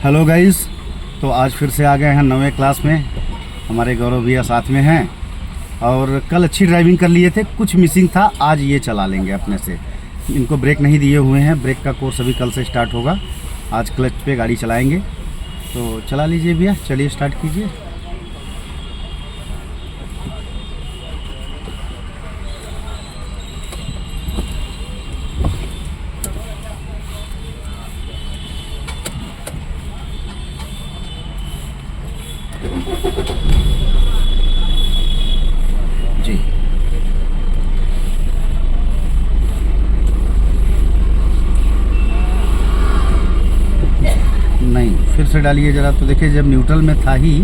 Hello guys. तो आज फिर से आ गए हैं 9वीं क्लास में। हमारे गौरव भैया साथ में हैं और कल अच्छी ड्राइविंग कर लिए थे, कुछ मिसिंग था, आज ये चला लेंगे अपने से। इनको ब्रेक नहीं दिए हुए हैं, ब्रेक का कोर्स अभी कल से स्टार्ट होगा। आज क्लच पे गाड़ी चलाएंगे, तो चला लीजिए भैया, चलिए स्टार्ट कीजिए। जी नहीं, फिर से डालिए ज़रा। तो देखिए, जब न्यूट्रल में था ही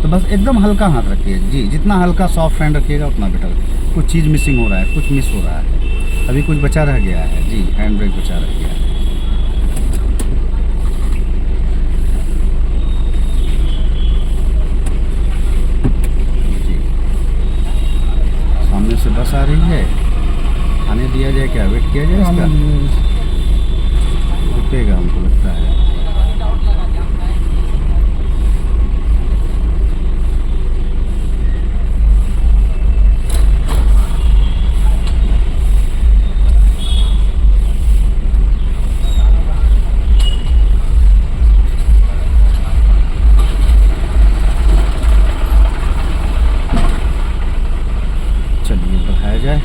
तो बस एकदम हल्का हाथ रखिए जी, जितना हल्का सॉफ्ट हैंड रखिएगा उतना बेटर। कुछ चीज़ मिसिंग हो रहा है, कुछ मिस हो रहा है, अभी कुछ बचा रह गया है जी, हैंड ब्रेक बचा रह गया है। जी, सामने से बस आ रही है, आने दिया जाए क्या, वेट किया जाए इसका? रुकेगा हमको लगता है। चलिए बढ़ाया जाए।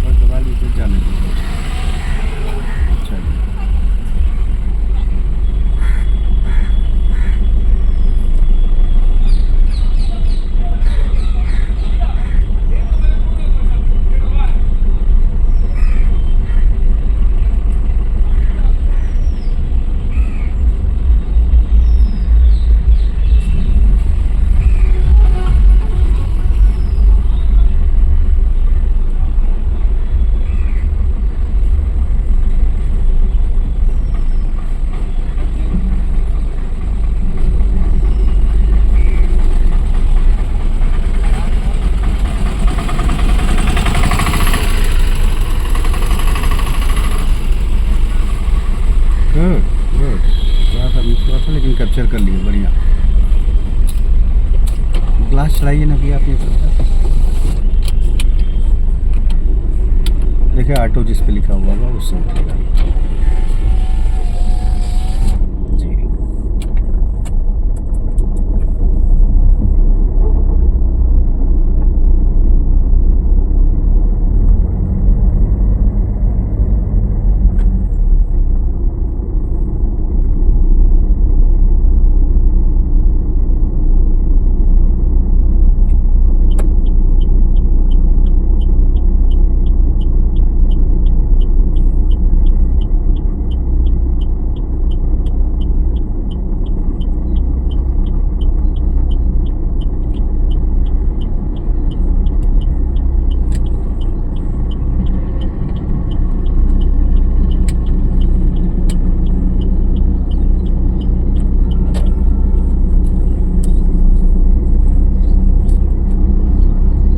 बस दबा लीजिए, जाने दीजिए। चलिए गुड गुड। थोड़ा सा मिस हुआ था लेकिन कैप्चर कर लिए, बढ़िया। ग्लास चलाइए ना भैया अपनी तरफ से। देखिए ऑटो जिस पे लिखा हुआ होगा उससे उठेगा जी।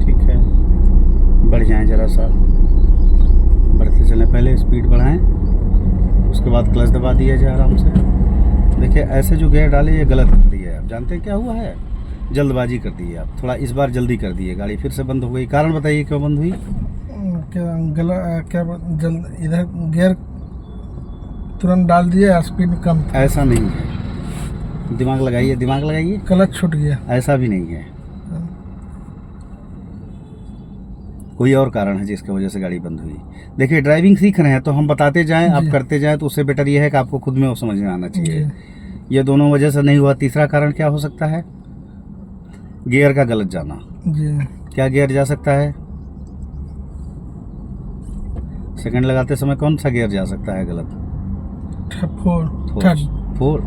ठीक है, बढ़ जाएं ज़रा सा, बढ़ते चलें, पहले स्पीड बढ़ाएं, उसके बाद क्लच दबा दिया जाए आराम से। देखिए ऐसे जो गियर डाले ये गलत कर दिया है। आप जानते हैं क्या हुआ है? जल्दबाजी कर दी है आप, थोड़ा इस बार जल्दी कर दी है, गाड़ी फिर से बंद हो गई। कारण बताइए क्यों बंद हुई? जल्द इधर गियर तुरंत डाल दिया, स्पीड कम था। ऐसा नहीं है, दिमाग लगाइए, दिमाग लगाइए। क्लच छूट गया। ऐसा भी नहीं है, कोई और कारण है जिसकी वजह से गाड़ी बंद हुई। देखिए ड्राइविंग सीख रहे हैं तो हम बताते जाएं, आप करते जाएं, तो उससे बेटर ये है कि आपको खुद में वो समझ में आना चाहिए। ये दोनों वजह से नहीं हुआ। तीसरा कारण क्या हो सकता है? गियर का गलत जाना। जी। क्या गियर जा सकता है? सेकंड लगाते समय कौन सा गियर जा सकता है गलत?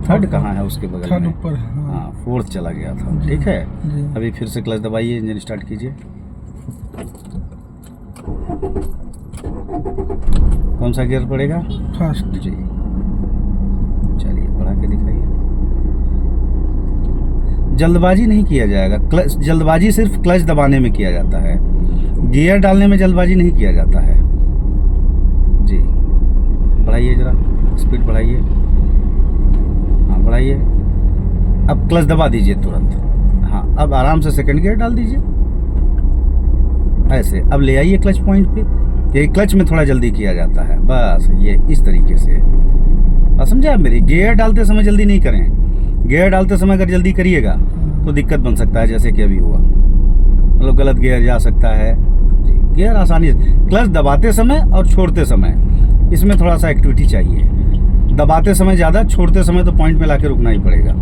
थर्ड कहाँ है उसके बगल थर्ड में? ऊपर। हाँ, फोर्थ चला गया था। जी, ठीक है, जी। अभी फिर से क्लच दबाइए, इंजन स्टार्ट कीजिए। कौन सा गियर पड़ेगा? फर्स्ट। जी, चलिए बढ़ा के दिखाइए। जल्दबाजी नहीं किया जाएगा, क्लच जल्दबाजी सिर्फ क्लच दबाने में किया जाता है, गियर डालने में जल्दबाजी नहीं किया जाता है। जी, बढ़ाइए जरा, स्पीड बढ़ाइए। हाँ, बढ़ाइए। अब क्लच दबा दीजिए तुरंत। हाँ, अब आराम से सेकंड गियर डाल दीजिए ऐसे। अब ले आइए क्लच पॉइंट पे। ये क्लच में थोड़ा जल्दी किया जाता है, बस ये इस तरीके से। समझे आप मेरी? गियर डालते समय जल्दी नहीं करें। गियर डालते समय अगर जल्दी करिएगा तो दिक्कत बन सकता है, जैसे कि अभी हुआ, मतलब गलत गियर जा सकता है। जी, गियर आसानी से क्लच दबाते समय और छोड़ते समय इसमें थोड़ा सा एक्टिविटी चाहिए। दबाते समय ज़्यादा, छोड़ते समय तो पॉइंट में लाके रुकना ही पड़ेगा।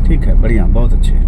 ठीक है, बढ़िया, बहुत अच्छे।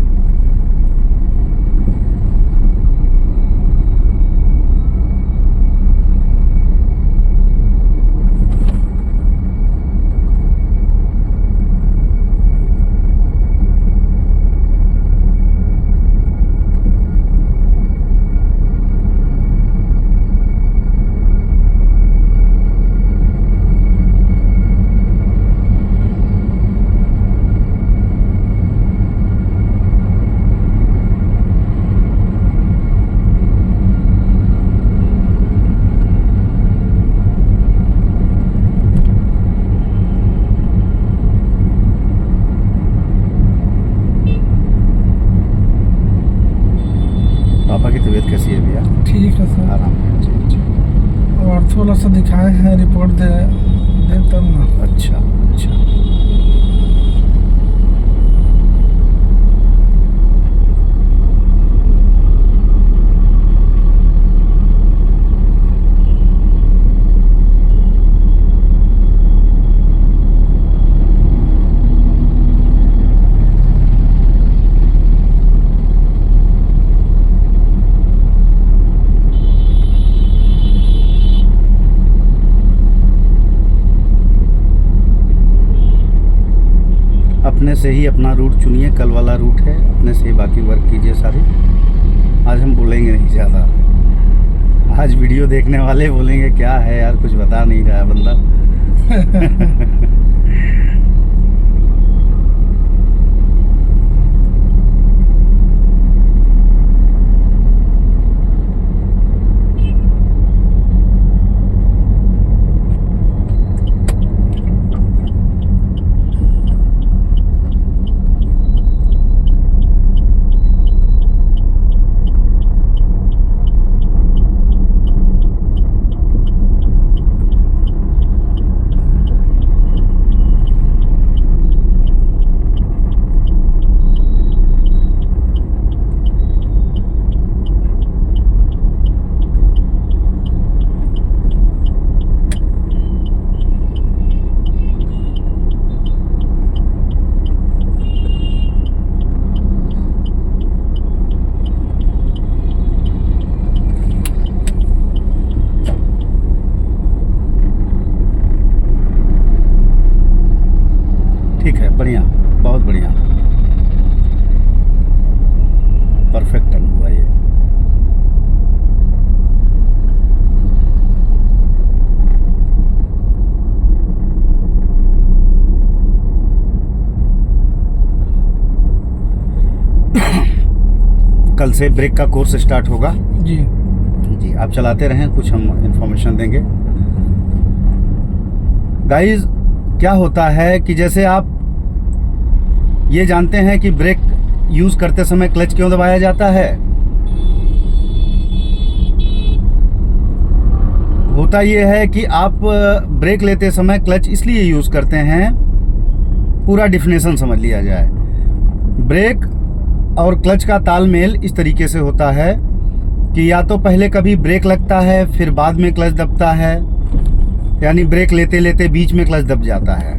पापा की तबीयत कैसी है भैया? ठीक है सर। आराम है? जी, जी। और थोड़ा सा दिखाए हैं, रिपोर्ट दे तब ना। अच्छा, अच्छा। अपने से ही अपना रूट चुनिए, कल वाला रूट है, अपने से ही बाकी वर्क कीजिए सारे। आज हम बोलेंगे नहीं ज़्यादा, आज वीडियो देखने वाले बोलेंगे क्या है यार, कुछ बता नहीं रहा है बंदा। ठीक है, बढ़िया, बहुत बढ़िया। परफेक्ट टर्न हुआ ये। कल से ब्रेक का कोर्स स्टार्ट होगा। जी जी, आप चलाते रहें, कुछ हम इंफॉर्मेशन देंगे। गाइस, क्या होता है कि जैसे आप ये जानते हैं कि ब्रेक यूज़ करते समय क्लच क्यों दबाया जाता है। होता ये है कि आप ब्रेक लेते समय क्लच इसलिए यूज़ करते हैं, पूरा डिफिनेशन समझ लिया जाए। ब्रेक और क्लच का तालमेल इस तरीके से होता है कि या तो पहले कभी ब्रेक लगता है फिर बाद में क्लच दबता है, यानी ब्रेक लेते लेते बीच में क्लच दब जाता है।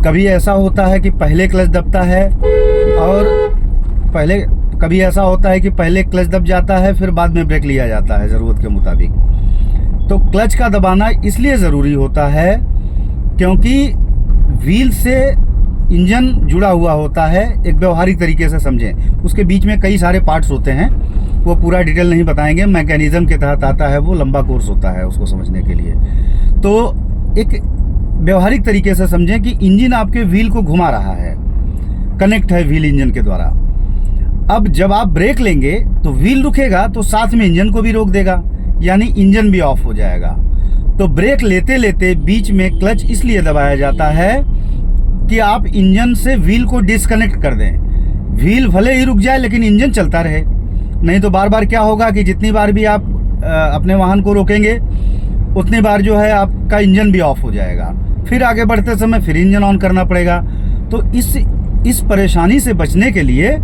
कभी ऐसा होता है कि पहले क्लच दबता है और कभी ऐसा होता है कि पहले क्लच दब जाता है फिर बाद में ब्रेक लिया जाता है ज़रूरत के मुताबिक। तो क्लच का दबाना इसलिए ज़रूरी होता है क्योंकि व्हील से इंजन जुड़ा हुआ होता है। एक व्यवहारिक तरीके से समझें, उसके बीच में कई सारे पार्ट्स होते हैं, वो पूरा डिटेल नहीं बताएंगे, मैकेनिज्म के तहत आता है, वो लंबा कोर्स होता है उसको समझने के लिए। तो एक व्यवहारिक तरीके से समझें कि इंजन आपके व्हील को घुमा रहा है, कनेक्ट है व्हील इंजन के द्वारा। अब जब आप ब्रेक लेंगे तो व्हील रुकेगा तो साथ में इंजन को भी रोक देगा, यानी इंजन भी ऑफ हो जाएगा। तो ब्रेक लेते लेते बीच में क्लच इसलिए दबाया जाता है कि आप इंजन से व्हील को डिस्कनेक्ट कर दें। व्हील भले ही रुक जाए लेकिन इंजन चलता रहे, नहीं तो बार बार क्या होगा कि जितनी बार भी आप अपने वाहन को रोकेंगे उतनी बार जो है आपका इंजन भी ऑफ हो जाएगा, फिर आगे बढ़ते समय फिर इंजन ऑन करना पड़ेगा। तो इस परेशानी से बचने के लिए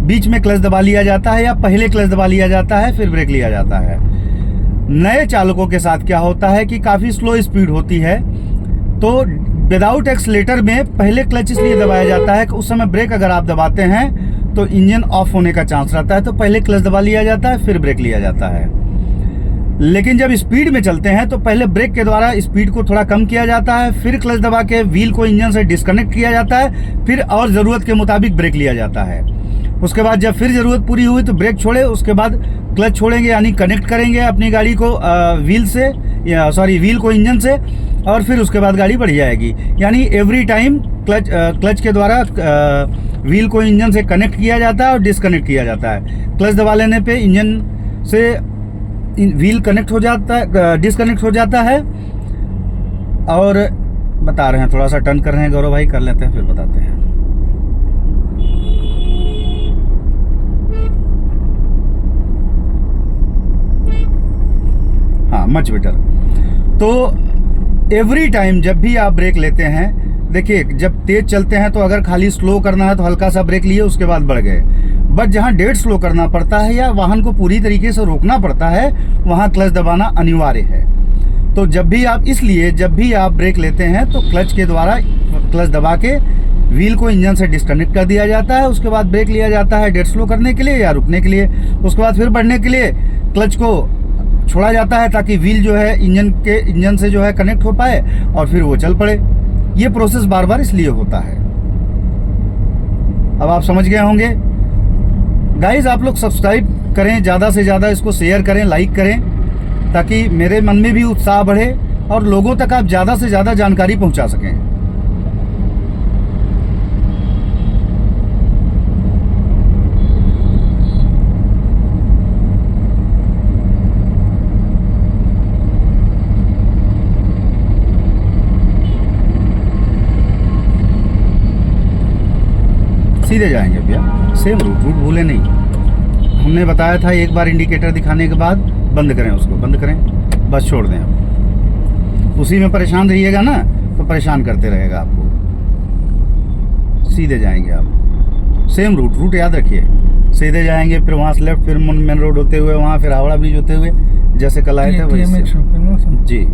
बीच में क्लच दबा लिया जाता है या पहले क्लच दबा लिया जाता है फिर ब्रेक लिया जाता है। नए चालकों के साथ क्या होता है कि काफ़ी स्लो स्पीड होती है, तो विदाउट एक्सीलेटर में पहले क्लच इसलिए दबाया जाता है कि उस समय ब्रेक अगर आप दबाते हैं तो इंजन ऑफ होने का चांस रहता है, तो पहले क्लच दबा लिया जाता है फिर ब्रेक लिया जाता है। लेकिन जब स्पीड में चलते हैं तो पहले ब्रेक के द्वारा स्पीड को थोड़ा कम किया जाता है, फिर क्लच दबा के व्हील को इंजन से डिस्कनेक्ट किया जाता है, फिर और ज़रूरत के मुताबिक ब्रेक लिया जाता है। उसके बाद जब फिर ज़रूरत पूरी हुई तो ब्रेक छोड़े, उसके बाद क्लच छोड़ेंगे, यानी कनेक्ट करेंगे अपनी गाड़ी को व्हील को इंजन से, और फिर उसके बाद गाड़ी बढ़ जाएगी। यानी एवरी टाइम क्लच के द्वारा व्हील को इंजन से कनेक्ट किया जाता है और डिस्कनेक्ट किया जाता है। क्लच दबा लेने पे इंजन से व्हील कनेक्ट हो जाता है, डिस्कनेक्ट हो जाता है। और बता रहे हैं, थोड़ा सा टर्न कर रहे हैं गौरव भाई, कर लेते हैं फिर बताते हैं। हाँ, मच बेटर। तो एवरी टाइम जब भी आप ब्रेक लेते हैं, देखिए जब तेज चलते हैं तो अगर खाली स्लो करना है तो हल्का सा ब्रेक लिए उसके बाद बढ़ गए, बट जहाँ डेड स्लो करना पड़ता है या वाहन को पूरी तरीके से रोकना पड़ता है वहाँ क्लच दबाना अनिवार्य है। तो जब भी आप ब्रेक लेते हैं तो क्लच के द्वारा क्लच दबा के व्हील को इंजन से डिस्कनेक्ट कर दिया जाता है। उसके बाद ब्रेक लिया जाता है डेड स्लो करने के लिए या रुकने के लिए। उसके बाद फिर बढ़ने के लिए क्लच को छोड़ा जाता है ताकि व्हील जो है इंजन से जो है कनेक्ट हो पाए और फिर वो चल पड़े। ये प्रोसेस बार बार इसलिए होता है। अब आप समझ गए होंगे। गाइस, आप लोग सब्सक्राइब करें, ज़्यादा से ज़्यादा इसको शेयर करें, लाइक करें, ताकि मेरे मन में भी उत्साह बढ़े और लोगों तक आप ज़्यादा से ज़्यादा जानकारी पहुंचा सकें। सीधे जाएंगे भैया, सेम रूट भूले नहीं। हमने बताया था एक बार इंडिकेटर दिखाने के बाद बंद करें, उसको बंद करें, बस छोड़ दें। अब उसी में परेशान रहिएगा ना तो परेशान करते रहेगा आपको। सीधे जाएंगे आप, सेम रूट याद रखिए। सीधे जाएंगे, फिर वहाँ से लेफ्ट, फिर मेन रोड होते हुए वहाँ, फिर हावड़ा ब्रिज होते हुए, जैसे कल आए थे वैसे। जी,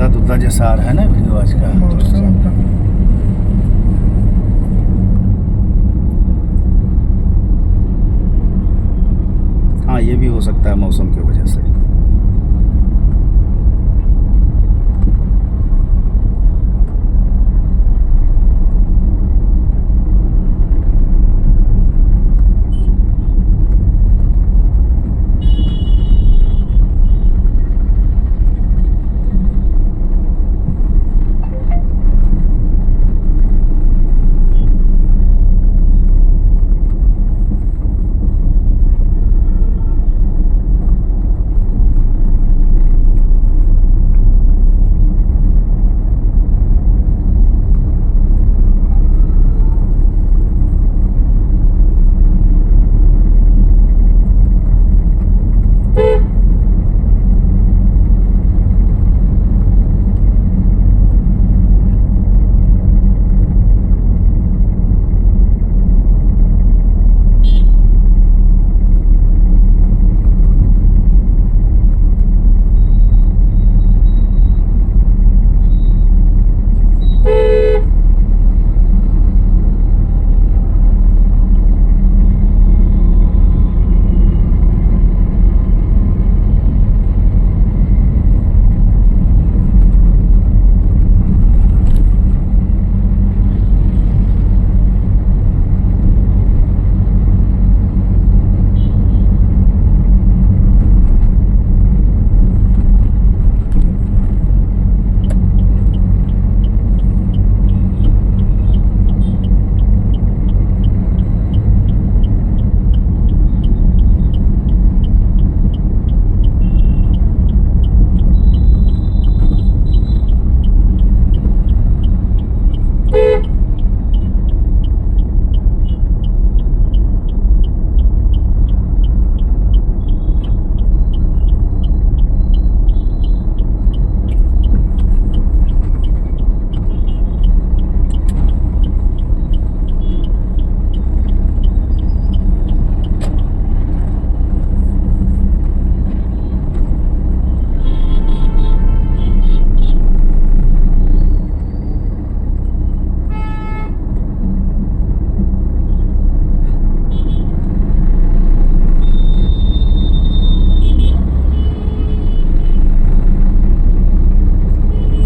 धुंधला जैसा आ रहा है ना वीडियो आज का। सकता है मौसम की वजह से।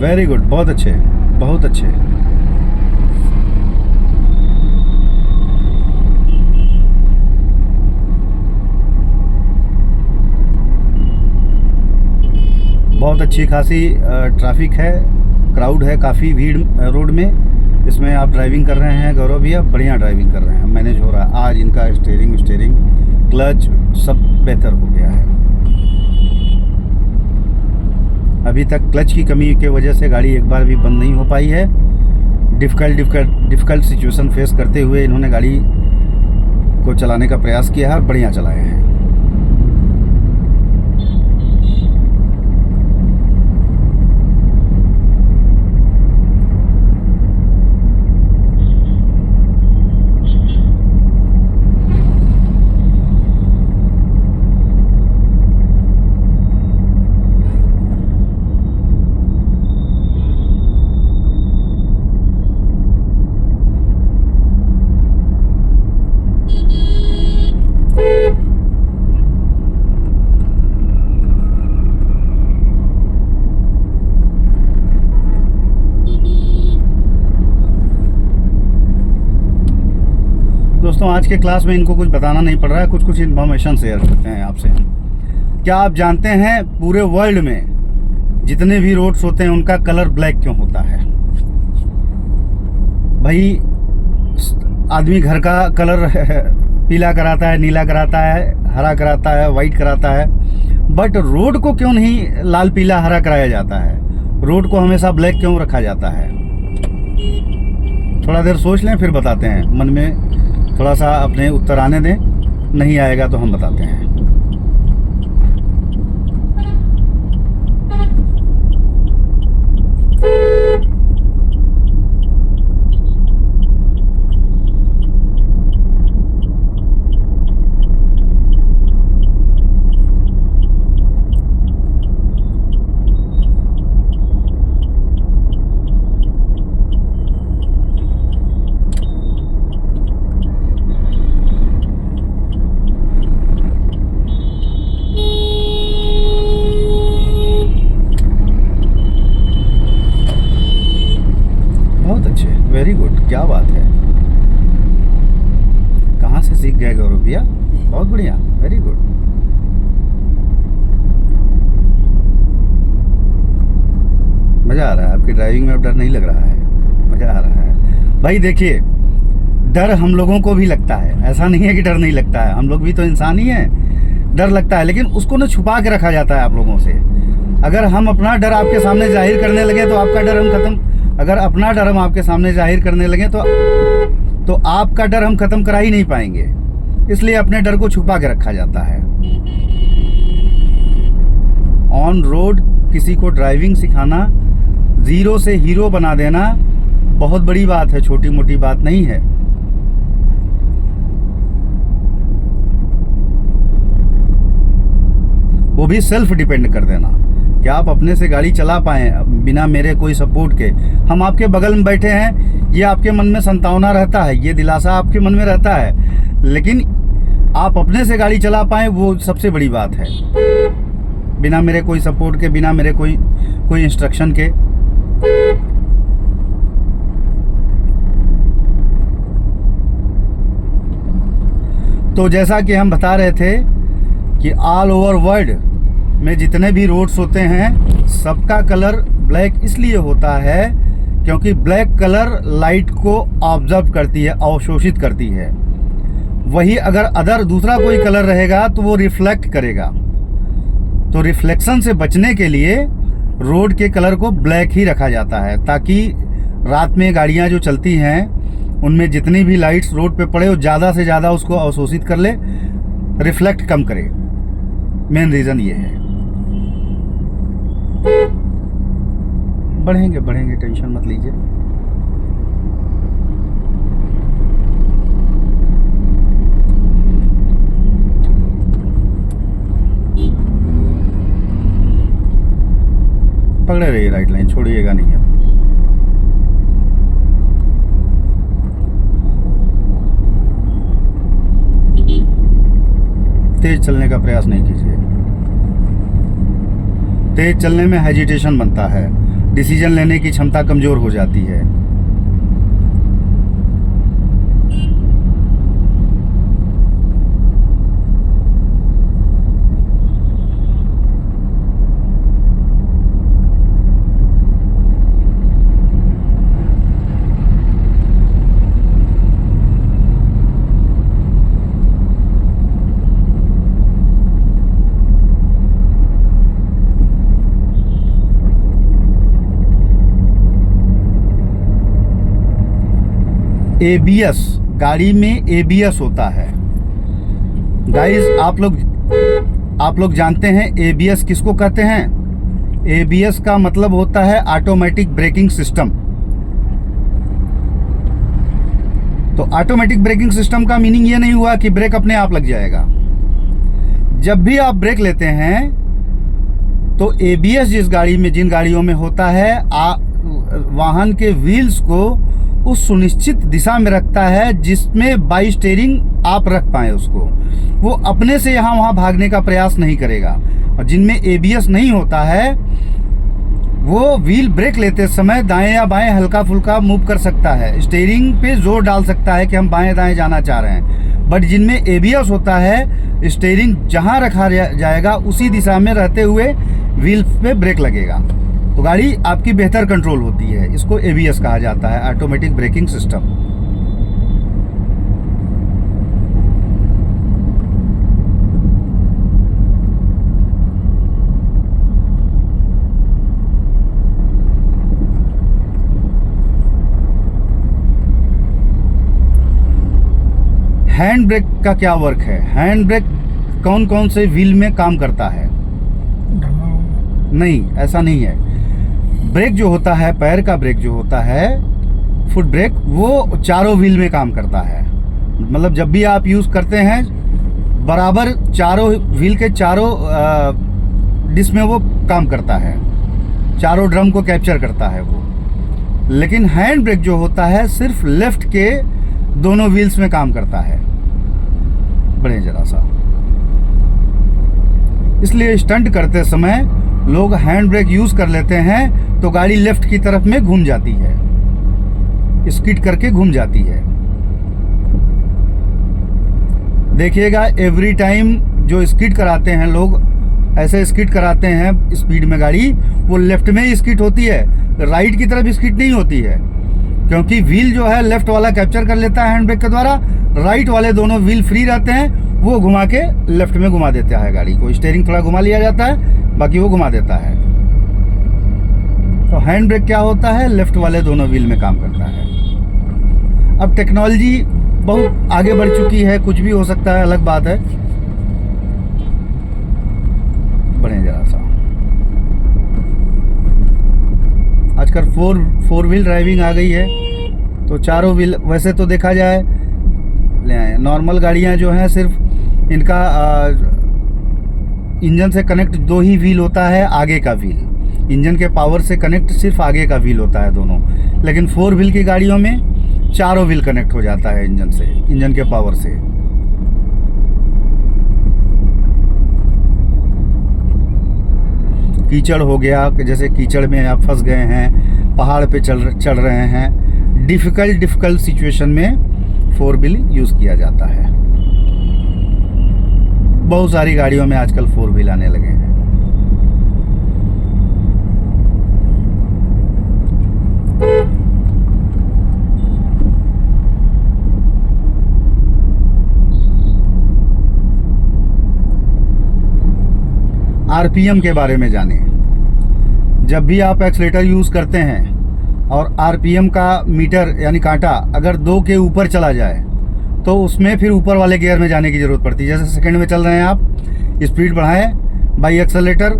वेरी गुड, बहुत अच्छे, बहुत अच्छे। बहुत अच्छी खासी ट्रैफिक है, क्राउड है, काफ़ी भीड़ रोड में। इसमें आप ड्राइविंग कर रहे हैं गौरव भैया, बढ़िया ड्राइविंग कर रहे हैं, मैनेज हो रहा है। आज इनका स्टीयरिंग क्लच सब बेहतर हो गया है। अभी तक क्लच की कमी की वजह से गाड़ी एक बार भी बंद नहीं हो पाई है। डिफ़िकल्ट सिचुएशन फेस करते हुए इन्होंने गाड़ी को चलाने का प्रयास किया है और बढ़िया चलाए हैं। दोस्तों आज के क्लास में इनको कुछ बताना नहीं पड़ रहा है, कुछ इन्फॉर्मेशन शेयर करते हैं आपसे हम। क्या आप जानते हैं पूरे वर्ल्ड में जितने भी रोड्स होते हैं उनका कलर ब्लैक क्यों होता है? भाई आदमी घर का कलर पीला कराता है, नीला कराता है, हरा कराता है, वाइट कराता है, बट रोड को क्यों नहीं लाल पीला हरा कराया जाता है? रोड को हमेशा ब्लैक क्यों रखा जाता है? थोड़ा देर सोच लें, फिर बताते हैं। मन में थोड़ा सा अपने उत्तर आने दें, नहीं आएगा तो हम बताते हैं। क्या बात है, कहाँ से सीख गए गौरव भैया? बहुत बढ़िया, वेरी गुड। मज़ा आ रहा है आपकी ड्राइविंग में, अब डर नहीं लग रहा है, मज़ा आ रहा है। भाई देखिए, डर हम लोगों को भी लगता है, ऐसा नहीं है कि डर नहीं लगता है, हम लोग भी तो इंसान ही हैं। डर लगता है, लेकिन उसको ना छुपा के रखा जाता है आप लोगों से। अगर हम अपना डर आपके सामने जाहिर करने लगे तो आपका डर हम खत्म, अगर अपना डर हम आपके सामने जाहिर करने लगे तो आपका डर हम खत्म करा ही नहीं पाएंगे। इसलिए अपने डर को छुपा के रखा जाता है। ऑन रोड किसी को ड्राइविंग सिखाना, जीरो से हीरो बना देना बहुत बड़ी बात है, छोटी मोटी बात नहीं है। वो भी सेल्फ डिपेंड कर देना कि आप अपने से गाड़ी चला पाएँ बिना मेरे कोई सपोर्ट के। हम आपके बगल में बैठे हैं, ये आपके मन में संतावना रहता है, ये दिलासा आपके मन में रहता है, लेकिन आप अपने से गाड़ी चला पाएँ वो सबसे बड़ी बात है, बिना मेरे कोई सपोर्ट के, बिना मेरे कोई इंस्ट्रक्शन के। तो जैसा कि हम बता रहे थे कि ऑल ओवर वर्ल्ड में जितने भी रोड्स होते हैं सबका कलर ब्लैक इसलिए होता है क्योंकि ब्लैक कलर लाइट को ऑब्जर्व करती है, अवशोषित करती है। वही अगर दूसरा कोई कलर रहेगा तो वो रिफ्लेक्ट करेगा। तो रिफ्लेक्शन से बचने के लिए रोड के कलर को ब्लैक ही रखा जाता है, ताकि रात में गाड़ियां जो चलती हैं उनमें जितनी भी लाइट्स रोड पे पड़े वो ज़्यादा से ज़्यादा उसको अवशोषित कर ले, रिफ्लेक्ट कम करे। मेन रीज़न ये है। बढ़ेंगे बढ़ेंगे, टेंशन मत लीजिए। पकड़े रहिए राइट लाइन, छोड़िएगा नहीं अब। तेज चलने का प्रयास नहीं कीजिए। तेज चलने में हेजिटेशन बनता है, डिसीजन लेने की क्षमता कमजोर हो जाती है। ABS, गाड़ी में ABS होता है गाइस। आप लोग जानते हैं ABS किसको कहते हैं? ABS का मतलब होता है ऑटोमेटिक ब्रेकिंग सिस्टम। तो ऑटोमेटिक ब्रेकिंग सिस्टम का मीनिंग ये नहीं हुआ कि ब्रेक अपने आप लग जाएगा। जब भी आप ब्रेक लेते हैं तो ABS जिन गाड़ियों में होता है, वाहन के व्हील्स को उस सुनिश्चित दिशा में रखता है जिसमें बाई स्टीयरिंग आप रख पाए उसको। वो अपने से यहाँ वहाँ भागने का प्रयास नहीं करेगा। और जिनमें ABS नहीं होता है वो व्हील ब्रेक लेते समय दाएं या बाएं हल्का फुल्का मूव कर सकता है, स्टीयरिंग पे जोर डाल सकता है कि हम बाएं दाएं जाना चाह रहे हैं। बट जिनमें ABS होता है, स्टीयरिंग जहाँ रखा जाएगा उसी दिशा में रहते हुए व्हील पे ब्रेक लगेगा, तो गाड़ी आपकी बेहतर कंट्रोल होती है। इसको ABS कहा जाता है, automatic braking system. Hand brake का क्या वर्क है? हैंड ब्रेक कौन कौन से व्हील में काम करता है? नहीं, ऐसा नहीं है। ब्रेक जो होता है, पैर का ब्रेक जो होता है, फुट ब्रेक, वो चारों व्हील में काम करता है। मतलब जब भी आप यूज़ करते हैं बराबर चारों व्हील के चारों डिस्क में वो काम करता है, चारों ड्रम को कैप्चर करता है वो। लेकिन हैंड ब्रेक जो होता है सिर्फ लेफ्ट के दोनों व्हील्स में काम करता है। बढ़े जरा सा। इसलिए स्टंट करते समय लोग हैंड ब्रेक यूज़ कर लेते हैं तो गाड़ी लेफ्ट की तरफ में घूम जाती है। स्किड करके घूम जाती है। देखिएगा एवरी टाइम जो स्किड कराते हैं लोग, ऐसे स्किड कराते हैं स्पीड में गाड़ी, वो लेफ्ट में ही स्किड होती है, राइट की तरफ स्किड नहीं होती है, क्योंकि व्हील जो है लेफ्ट वाला कैप्चर कर लेता है हैंड ब्रेक के द्वारा, राइट वाले दोनों व्हील फ्री रहते हैं, वो घुमा के लेफ्ट में घुमा देता है गाड़ी को। स्टीयरिंग थोड़ा घुमा लिया जाता है, बाकी वो घुमा देता है। तो हैंड ब्रेक क्या होता है, लेफ्ट वाले दोनों व्हील में काम करता है। अब टेक्नोलॉजी बहुत आगे बढ़ चुकी है, कुछ भी हो सकता है, अलग बात है। बढ़े जरा सा, आजकल फोर व्हील ड्राइविंग आ गई है, तो चारों व्हील वैसे तो देखा जाए ले आए। नॉर्मल गाड़ियां जो हैं सिर्फ इनका इंजन से कनेक्ट 2 ही व्हील होता है, आगे का व्हील इंजन के पावर से कनेक्ट सिर्फ आगे का व्हील होता है दोनों। लेकिन 4 व्हील की गाड़ियों में चारों व्हील कनेक्ट हो जाता है इंजन से, इंजन के पावर से। कीचड़ हो गया, जैसे कीचड़ में आप फंस गए हैं, पहाड़ पे चढ़ रहे हैं, डिफ़िकल्ट सिचुएशन में 4 व्हील यूज़ किया जाता है। बहुत सारी गाड़ियों में आजकल 4 व्हील आने लगे हैं। आरपीएम के बारे में जानें। जब भी आप एक्सीलेटर यूज़ करते हैं और आरपीएम का मीटर यानी कांटा अगर 2 के ऊपर चला जाए, तो उसमें फिर ऊपर वाले गियर में जाने की ज़रूरत पड़ती है। जैसे सेकंड में चल रहे हैं आप, स्पीड बढ़ाएं बाई एक्सीलेटर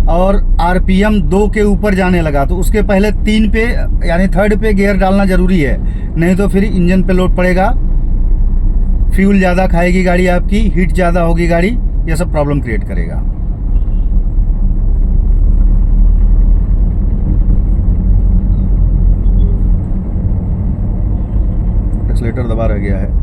और आरपीएम 2 के ऊपर जाने लगा, तो उसके पहले 3 पे यानी थर्ड पे गियर डालना ज़रूरी है, नहीं तो फिर इंजन पे लोड पड़ेगा, फ्यूल ज़्यादा खाएगी गाड़ी आपकी, हीट ज़्यादा होगी गाड़ी, ये सब प्रॉब्लम क्रिएट करेगा। एक्सीलेटर दबा रह गया है।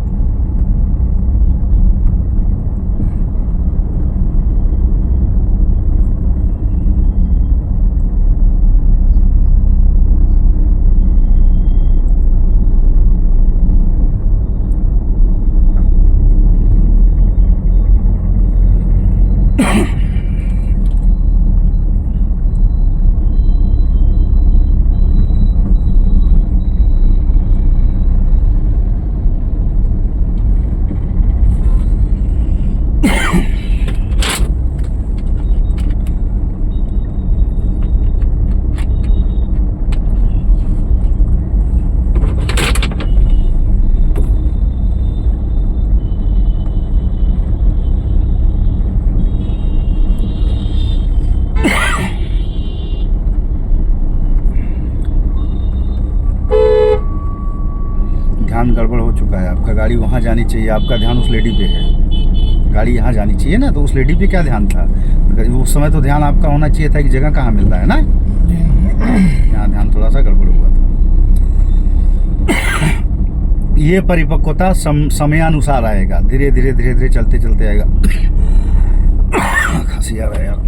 ध्यान गड़बड़ हो चुका है आपका, गाड़ी वहाँ जानी चाहिए, आपका ध्यान उस लेडी पे है, गाड़ी यहाँ जानी चाहिए ना, तो उस लेडी पे क्या ध्यान था? उस समय तो ध्यान आपका होना चाहिए था कि जगह कहाँ मिल रहा है ना, यहाँ ध्यान थोड़ा सा गड़बड़ हुआ था। ये परिपक्वता समयानुसार आएगा, धीरे धीरे चलते चलते आएगा। खांसी आ रहा है यार।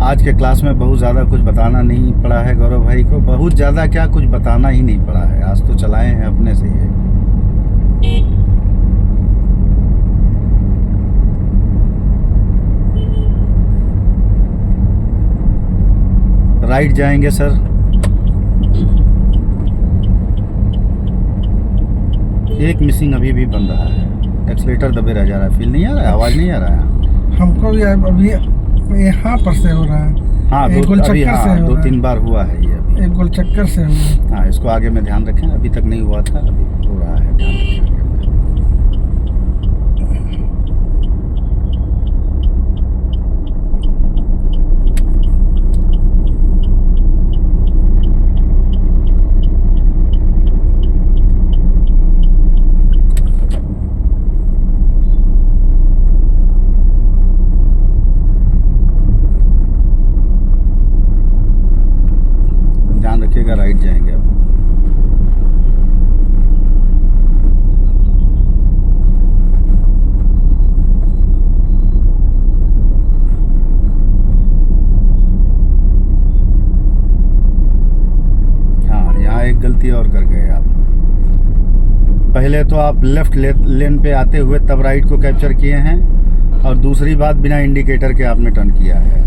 आज के क्लास में बहुत ज़्यादा कुछ बताना नहीं पड़ा है गौरव भाई को, बहुत ज़्यादा क्या कुछ बताना ही नहीं पड़ा है, आज तो चलाए हैं अपने से ही। राइट जाएंगे सर, एक मिसिंग अभी भी बन रहा है, एक्सीलेटर दबे रह जा रहा है, फील नहीं आ रहा है, आवाज़ नहीं आ रहा है हमको भी अभी यहाँ पर से हो रहा है। हाँ, एक गोल चक्कर से हो रहा है। 2-3 बार हुआ है ये अभी। एक गोल चक्कर से हुआ। हाँ, इसको आगे में ध्यान रखें, अभी तक नहीं हुआ था, अभी हो रहा है, ध्यान रखें आगे में। सीधा राइट जाएंगे अब। हाँ, यहाँ एक गलती और कर गए आप। पहले तो आप लेफ्ट लेन पे आते हुए तब राइट को कैप्चर किए हैं, और दूसरी बात बिना इंडिकेटर के आपने टर्न किया है।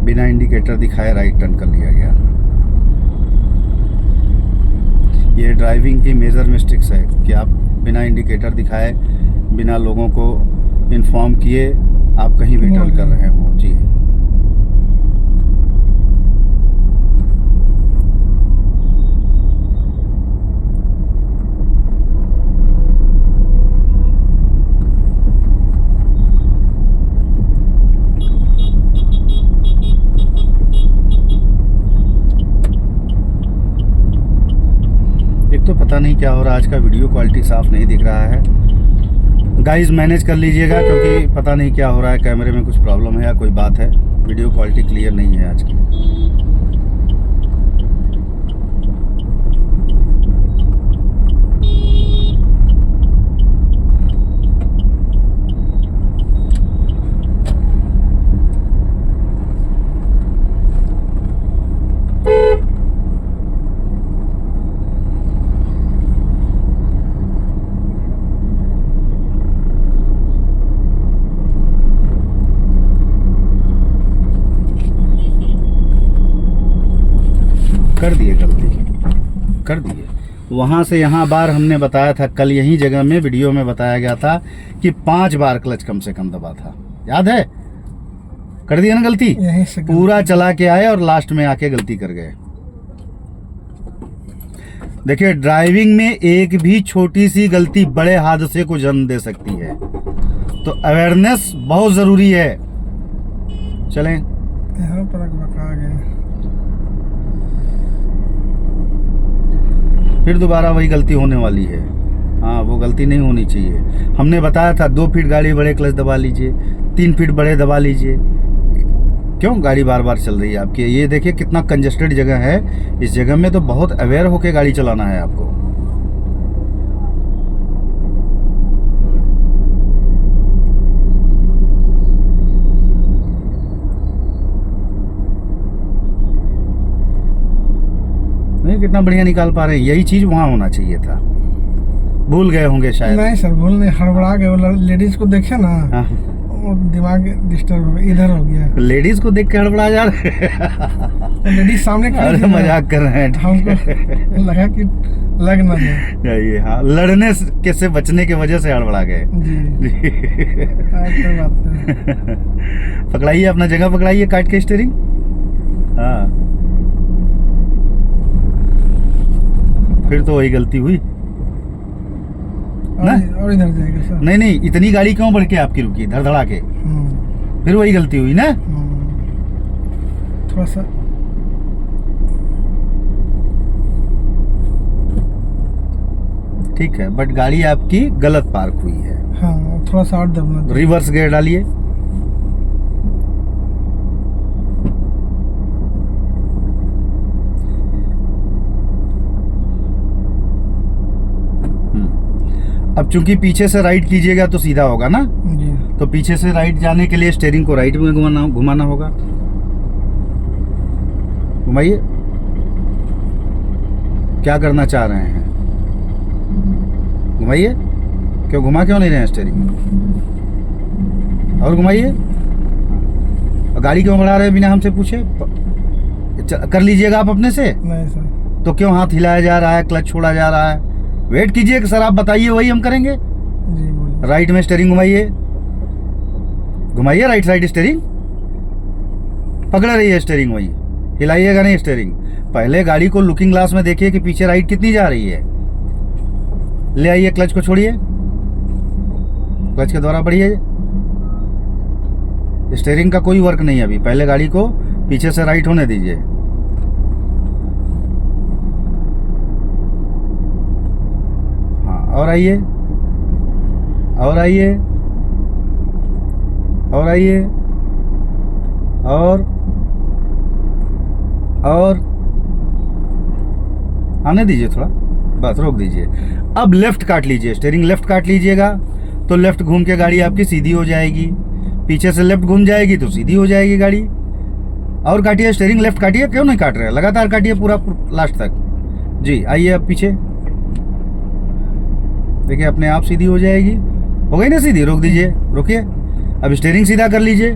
बिना इंडिकेटर दिखाए राइट टर्न कर लिया गया। ये ड्राइविंग की मेजर मिस्टेक्स है कि आप बिना इंडिकेटर दिखाए, बिना लोगों को इन्फॉर्म किए आप कहीं भी टर्न कर रहे हो। जी, तो पता नहीं क्या हो रहा है, आज का वीडियो क्वालिटी साफ नहीं दिख रहा है। गाइस मैनेज कर लीजिएगा, क्योंकि पता नहीं क्या हो रहा है, कैमरे में कुछ प्रॉब्लम है या कोई बात है, वीडियो क्वालिटी क्लियर नहीं है आज की। कर दिए, गलती कर दिए। वहाँ से यहाँ बार हमने बताया था, कल यही जगह में वीडियो में बताया गया था कि 5 बार क्लच कम से कम दबा था, याद है? कर दिया ना गलती, यहीं से पूरा चला के आए और लास्ट में आके गलती कर गए। देखिए, ड्राइविंग में एक भी छोटी सी गलती बड़े हादसे को जन्म दे सकती है, तो अवेयरनेस बहुत जरूरी है। चलें, यहाँ पर बका गए। फिर दोबारा वही गलती होने वाली है। हाँ, वो गलती नहीं होनी चाहिए। हमने बताया था 2 फीट गाड़ी बड़े क्लच दबा लीजिए, 3 फीट बड़े दबा लीजिए। क्यों गाड़ी बार बार चल रही है आपकी? ये देखिए कितना कंजेस्टेड जगह है, इस जगह में तो बहुत अवेयर होकर गाड़ी चलाना है आपको। नहीं, कितना बढ़िया निकाल पा रहे हैं। यही चीज वहां होना चाहिए था, भूल गए होंगे शायद। नहीं सर, भूल नहीं, हड़बड़ा गए। वो लेडीज को देखे ना, हाँ, वो दिमाग डिस्टर्ब हो गया, इधर हो गया। लेडीज को देख के हड़बड़ा जा रहे लेडीज सामने खड़ी अरे थी ना, मजाक कर रहे हैं। हमको लगा कि लग ना जाए। ये हाँ, लड़ने के से बचने की वजह से हड़बड़ा गए। जी कोई बात नहीं। पकड़ाइए, अपना जगह पकड़ाइए, काट के स्टीयरिंग। हाँ, फिर तो वही गलती हुई ना। और इधर जाएगा सर। नहीं नहीं, इतनी गाड़ी क्यों बढ़ के आपकी रुकी धड़धड़ा के? फिर वही गलती हुई ना। थोड़ा सा ठीक है, बट गाड़ी आपकी गलत पार्क हुई है। हाँ, थोड़ा सा और दबना चाहिए। रिवर्स गियर डालिए। अब चूंकि पीछे से राइट कीजिएगा तो सीधा होगा ना, जी। तो पीछे से राइट जाने के लिए स्टीयरिंग को राइट में घुमाना होगा। घुमाइए, क्या करना चाह रहे हैं? घुमाइए, क्यों घुमा क्यों नहीं रहे हैं स्टीयरिंग? और घुमाइए। गाड़ी क्यों बढ़ा रहे हैं बिना हमसे पूछे? कर लीजिएगा आप अपने से। नहीं सर। तो क्यों हाथ हिलाया जा रहा है, क्लच छोड़ा जा रहा है? वेट कीजिए कि सर आप बताइए, वही हम करेंगे। जी बोलिए। राइट में स्टीयरिंग घुमाइए, घुमाइए राइट साइड स्टीयरिंग, पकड़े रहिए स्टीयरिंग, वही हिलाइएगा नहीं स्टीयरिंग। पहले गाड़ी को लुकिंग ग्लास में देखिए कि पीछे राइट कितनी जा रही है। ले आइए, क्लच को छोड़िए, क्लच के द्वारा बढ़िए। स्टीयरिंग का कोई वर्क नहीं है अभी, पहले गाड़ी को पीछे से राइट होने दीजिए। हाँ, और आइए, और आइए, और आइए। और आने दीजिए थोड़ा, बस रोक दीजिए। अब लेफ्ट काट लीजिए, स्टीयरिंग लेफ्ट काट लीजिएगा तो लेफ्ट घूम के गाड़ी आपकी सीधी हो जाएगी। पीछे से लेफ्ट घूम जाएगी तो सीधी हो जाएगी गाड़ी। और काटिए, स्टीयरिंग लेफ्ट काटिए, क्यों नहीं काट रहे, लगातार काटिए पूरा लास्ट तक। जी आइए अब पीछे, देखिए अपने आप सीधी हो जाएगी। हो गई ना सीधी, रोक दीजिए, रोकिए। अब स्टीयरिंग सीधा कर लीजिए,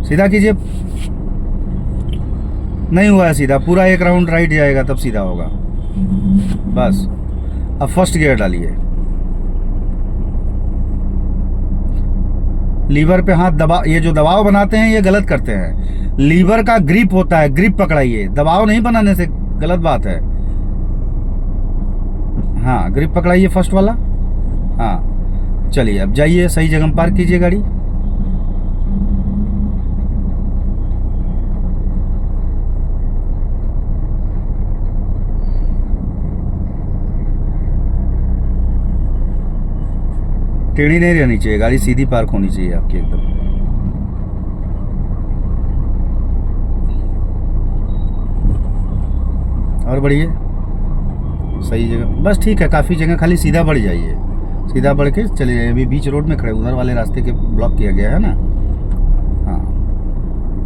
सीधा कीजिए। नहीं हुआ है सीधा, पूरा एक राउंड राइट जाएगा तब सीधा होगा। बस अब फर्स्ट गियर डालिए, लीवर पे हाथ दबा, ये जो दबाव बनाते हैं ये गलत करते हैं। लीवर का ग्रिप होता है, ग्रिप पकड़ाइए, दबाव नहीं बनाने से गलत बात है। हाँ ग्रिप पकड़ाइए फर्स्ट वाला। हाँ चलिए अब जाइए, सही जगह में पार्क कीजिए गाड़ी। टेढ़ी नहीं रहनी चाहिए गाड़ी, सीधी पार्क होनी चाहिए आपकी एकदम। और बढ़िए, सही जगह, बस ठीक है, काफ़ी जगह खाली सीधा बढ़ जाइए, सीधा बढ़ के चले जाइए। अभी बीच रोड में खड़े, उधर वाले रास्ते के ब्लॉक किया गया है ना। हाँ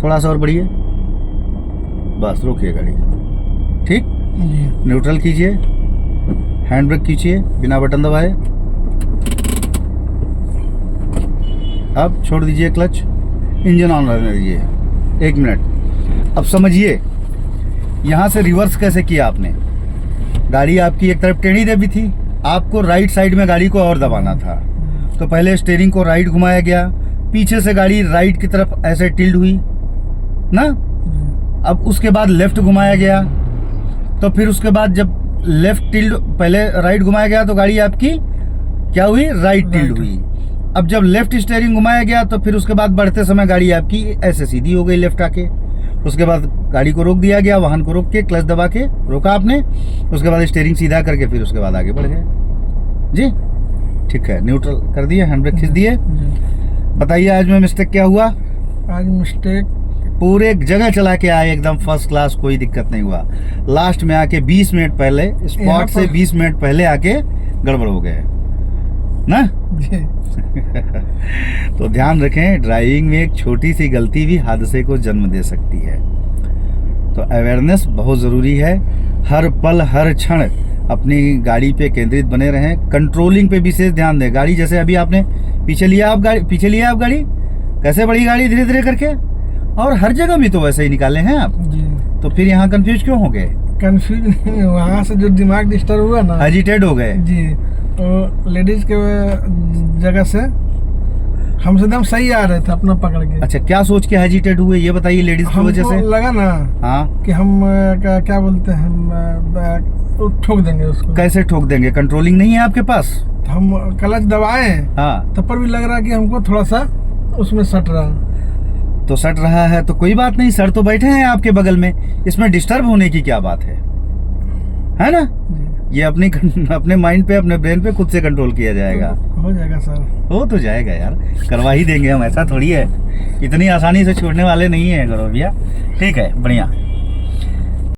थोड़ा सा और बढ़िए, बस रोकिए गाड़ी। ठीक, न्यूट्रल कीजिए, हैंड ब्रेक कीजिए बिना बटन दबाए। अब छोड़ दीजिए क्लच, इंजन ऑन रहने दीजिए। 1 मिनट। अब समझिए यहाँ से रिवर्स कैसे किया आपने। गाड़ी आपकी एक तरफ टेढ़ी दबी थी, आपको राइट साइड में गाड़ी को और दबाना था, तो पहले स्टीयरिंग को राइट घुमाया गया, पीछे से गाड़ी राइट की तरफ ऐसे टिल्ड हुई ना। अब उसके बाद लेफ्ट घुमाया गया, तो फिर उसके बाद जब लेफ्ट टिल्ड, पहले राइट घुमाया गया तो गाड़ी आपकी क्या हुई, राइट टिल्ड हुई। अब जब लेफ्ट स्टीयरिंग घुमाया गया तो फिर उसके बाद बढ़ते समय गाड़ी आपकी ऐसे सीधी हो गई लेफ्ट आके। उसके बाद गाड़ी को रोक दिया गया, वाहन को रोक के क्लच दबा के रोका आपने, उसके बाद स्टीयरिंग सीधा करके फिर उसके बाद आगे बढ़ गए। जी ठीक है, न्यूट्रल कर दिए, हैंड ब्रेक खींच दिए। बताइए आज में मिस्टेक क्या हुआ। आज मिस्टेक पूरे जगह चला के आए एकदम फर्स्ट क्लास, कोई दिक्कत नहीं हुआ। लास्ट में आके 20 मिनट पहले, स्पॉट से 20 मिनट पहले आके गड़बड़ हो गए ना। तो ध्यान रखें, ड्राइविंग में एक छोटी सी गलती भी हादसे को जन्म दे सकती है। तो अवेयरनेस बहुत ज़रूरी है। हर पल हर क्षण अपनी गाड़ी पे केंद्रित बने रहें, कंट्रोलिंग पे विशेष ध्यान दें। गाड़ी जैसे अभी आपने पीछे लिया आप गाड़ी कैसे बढ़ी गाड़ी धीरे धीरे करके, और हर जगह भी तो वैसे ही निकाले हैं आप जी। तो फिर यहाँ कंफ्यूज क्यों हो गए। कंफ्यूज नहीं, वहाँ से जो दिमाग डिस्टर्ब हुआ ना, एजिटेट हो गए जी। तो लेडीज के जगह से हम एकदम सही आ रहे थे अपना पकड़ के। अच्छा, क्या सोच के एजिटेट हुए ये बताइए, लेडीज की वजह से लगा ना हाँ कि हम क्या बोलते हैं, हम ठोक देंगे उसको। कैसे ठोक देंगे, कंट्रोलिंग नहीं है आपके पास। तो हम क्लच दबाए हाँ तब पर भी लग रहा कि हमको थोड़ा सा उसमें सट रहा। तो सट रहा है तो कोई बात नहीं, सर तो बैठे हैं आपके बगल में, इसमें डिस्टर्ब होने की क्या बात है ना। ये अपने माइंड पे, अपने ब्रेन पे खुद से कंट्रोल किया जाएगा। हो जाएगा सर, हो तो जाएगा यार, करवा ही देंगे हम, ऐसा थोड़ी है, इतनी आसानी से छोड़ने वाले नहीं है गौरव भैया। ठीक है, बढ़िया।